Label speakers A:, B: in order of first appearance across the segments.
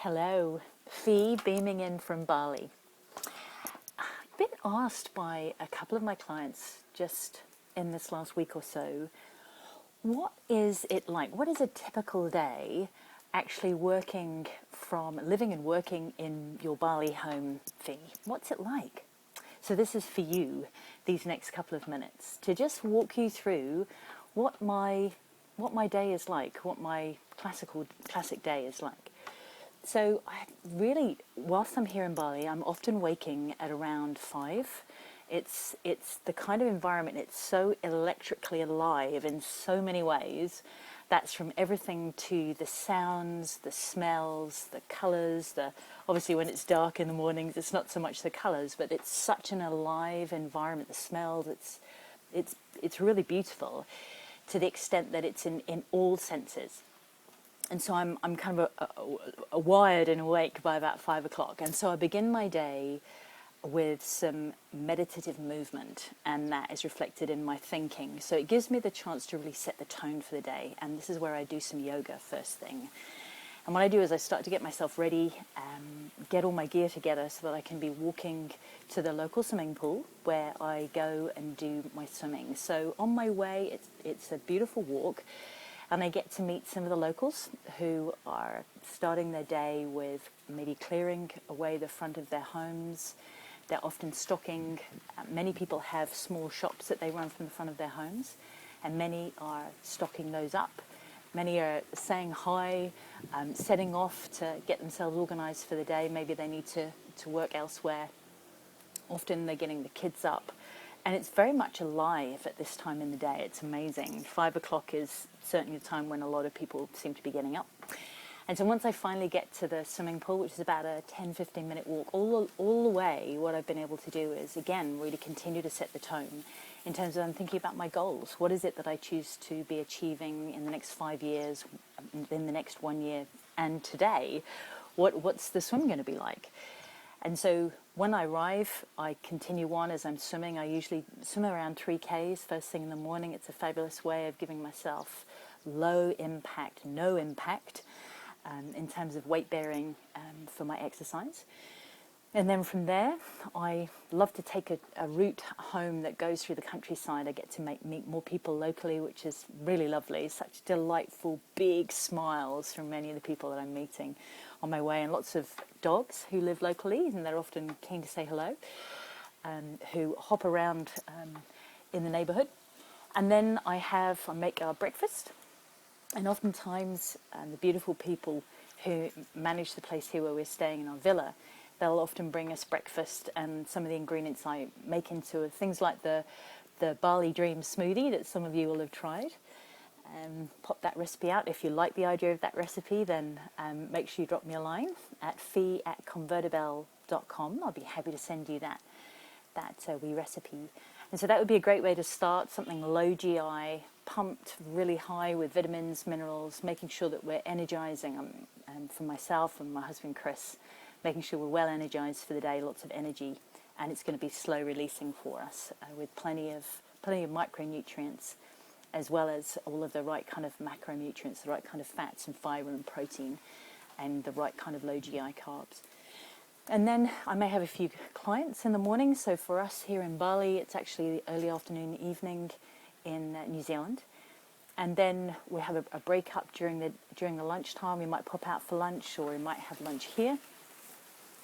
A: Hello, Fee beaming in from Bali. I've been asked by a couple of my clients just in this last week or so, what is it like? What is a typical day actually living and working in your Bali home, Fee? What's it like? So this is for you, these next couple of minutes, to just walk you through what my day is like, what my classic day is like. So whilst I'm here in Bali, I'm often waking at around 5. It's the kind of environment, it's so electrically alive in so many ways. That's from everything to the sounds, the smells, the colours. Obviously when it's dark in the mornings, it's not so much the colours, but it's such an alive environment. The smells, it's really beautiful to the extent that it's in all senses. And so I'm kind of wired and awake by about 5 o'clock. And so I begin my day with some meditative movement, and that is reflected in my thinking. So it gives me the chance to really set the tone for the day. And this is where I do some yoga first thing. And what I do is I start to get myself ready, get all my gear together so that I can be walking to the local swimming pool where I go and do my swimming. So on my way, it's a beautiful walk. And I get to meet some of the locals who are starting their day with maybe clearing away the front of their homes. They're often stocking. Many people have small shops that they run from the front of their homes, and many are stocking those up. Many are saying hi, setting off to get themselves organised for the day. Maybe they need to work elsewhere. Often they're getting the kids up. And it's very much alive at this time in the day. It's amazing. 5 o'clock is certainly the time when a lot of people seem to be getting up. And so once I finally get to the swimming pool, which is about a 10-15 minute walk, all the way, what I've been able to do is, again, really continue to set the tone in terms of I'm thinking about my goals. What is it that I choose to be achieving in the next 5 years, in the next 1 year, and today? What's the swim going to be like? And so when I arrive, I continue on as I'm swimming. I usually swim around 3Ks first thing in the morning. It's a fabulous way of giving myself low impact, no impact in terms of weight bearing for my exercise. And then from there, I love to take a route home that goes through the countryside. I get to meet more people locally, which is really lovely. Such delightful, big smiles from many of the people that I'm meeting on my way, and lots of dogs who live locally, and they're often keen to say hello, who hop around in the neighbourhood. And then I make our breakfast, and oftentimes the beautiful people who manage the place here where we're staying in our villa, they'll often bring us breakfast, and some of the ingredients I make into things like the Bali Dream smoothie that some of you will have tried. Pop that recipe out. If you like the idea of that recipe, then make sure you drop me a line at fee@convertibell.com. I'll be happy to send you that wee recipe. And so that would be a great way to start, something low GI, pumped really high with vitamins, minerals, making sure that we're energizing for myself and my husband Chris, making sure we're well energized for the day, lots of energy, and it's going to be slow releasing for us with plenty of micronutrients, as well as all of the right kind of macronutrients, the right kind of fats and fibre and protein, and the right kind of low GI carbs. And then I may have a few clients in the morning. So for us here in Bali, it's actually early afternoon, evening in New Zealand. And then we have a break up during the lunchtime. We might pop out for lunch, or we might have lunch here.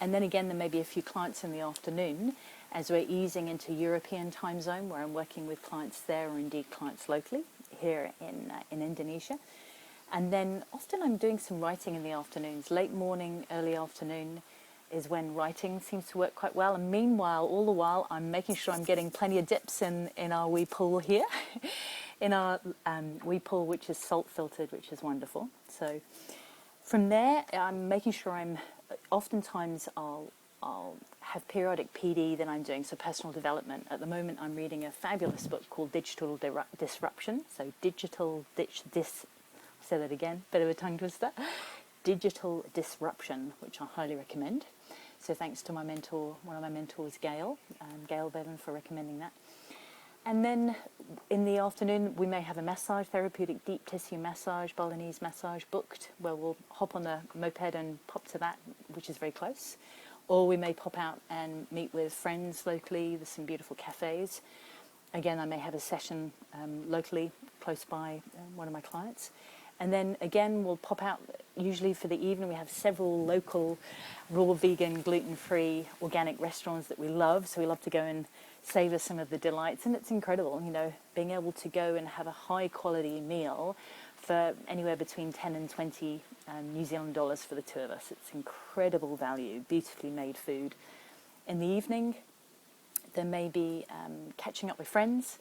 A: And then again, there may be a few clients in the afternoon as we're easing into European time zone, where I'm working with clients there, or indeed clients locally here in Indonesia. And then often I'm doing some writing in the afternoons. Late morning, early afternoon is when writing seems to work quite well. And meanwhile, all the while, I'm making sure I'm getting plenty of dips in our wee pool here, in our wee pool, which is salt filtered, which is wonderful. So from there, I'm making sure oftentimes I'll have periodic PD that I'm doing, so personal development. At the moment, I'm reading a fabulous book called Digital Disruption. So say that again, bit of a tongue twister. Digital Disruption, which I highly recommend. So thanks to my mentor, one of my mentors, Gail Bevan, for recommending that. And then in the afternoon, we may have a massage, therapeutic deep tissue massage, Balinese massage booked, where we'll hop on the moped and pop to that, which is very close. Or we may pop out and meet with friends locally. There's some beautiful cafes. Again, I may have a session locally, close by one of my clients. And then again, we'll pop out, usually for the evening. We have several local, raw, vegan, gluten-free, organic restaurants that we love. So we love to go and savor some of the delights. And it's incredible, being able to go and have a high-quality meal for anywhere between 10 and 20 New Zealand dollars for the two of us. It's incredible value, beautifully made food. In the evening, there may be catching up with friends,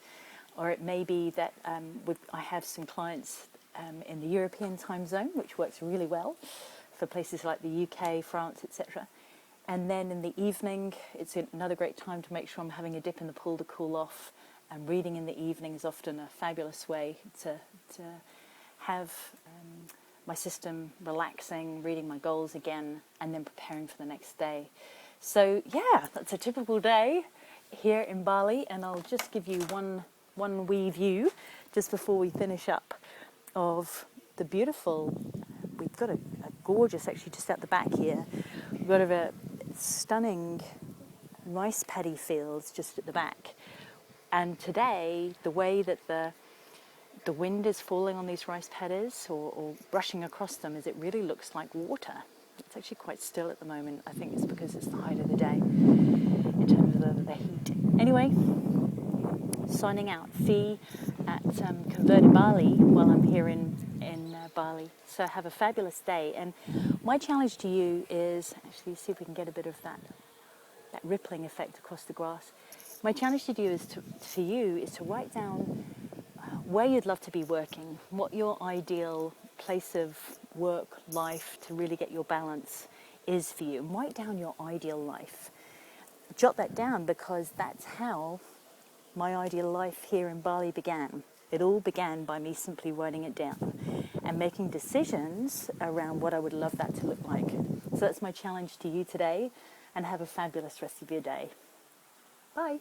A: or it may be that I have some clients in the European time zone, which works really well for places like the UK, France, etc. And then in the evening, it's another great time to make sure I'm having a dip in the pool to cool off. And reading in the evening is often a fabulous way to have my system relaxing, reading my goals again, and then preparing for the next day. So yeah, that's a typical day here in Bali, and I'll just give you one wee view just before we finish up of the beautiful, we've got a gorgeous, actually just at the back here, we've got a stunning rice paddy fields just at the back. And today, the way that the wind is falling on these rice paddies or brushing across them, is it really looks like water. It's actually quite still at the moment. I think it's because it's the height of the day in terms of the heat. Anyway, signing out. Fee at Converted Bali while I'm here in Bali. So have a fabulous day. And my challenge to you is, actually see if we can get a bit of that rippling effect across the grass. My challenge to you is to write down where you'd love to be working, what your ideal place of work, life, to really get your balance is for you. And write down your ideal life. Jot that down, because that's how my ideal life here in Bali began. It all began by me simply writing it down and making decisions around what I would love that to look like. So that's my challenge to you today, and have a fabulous rest of your day. Bye.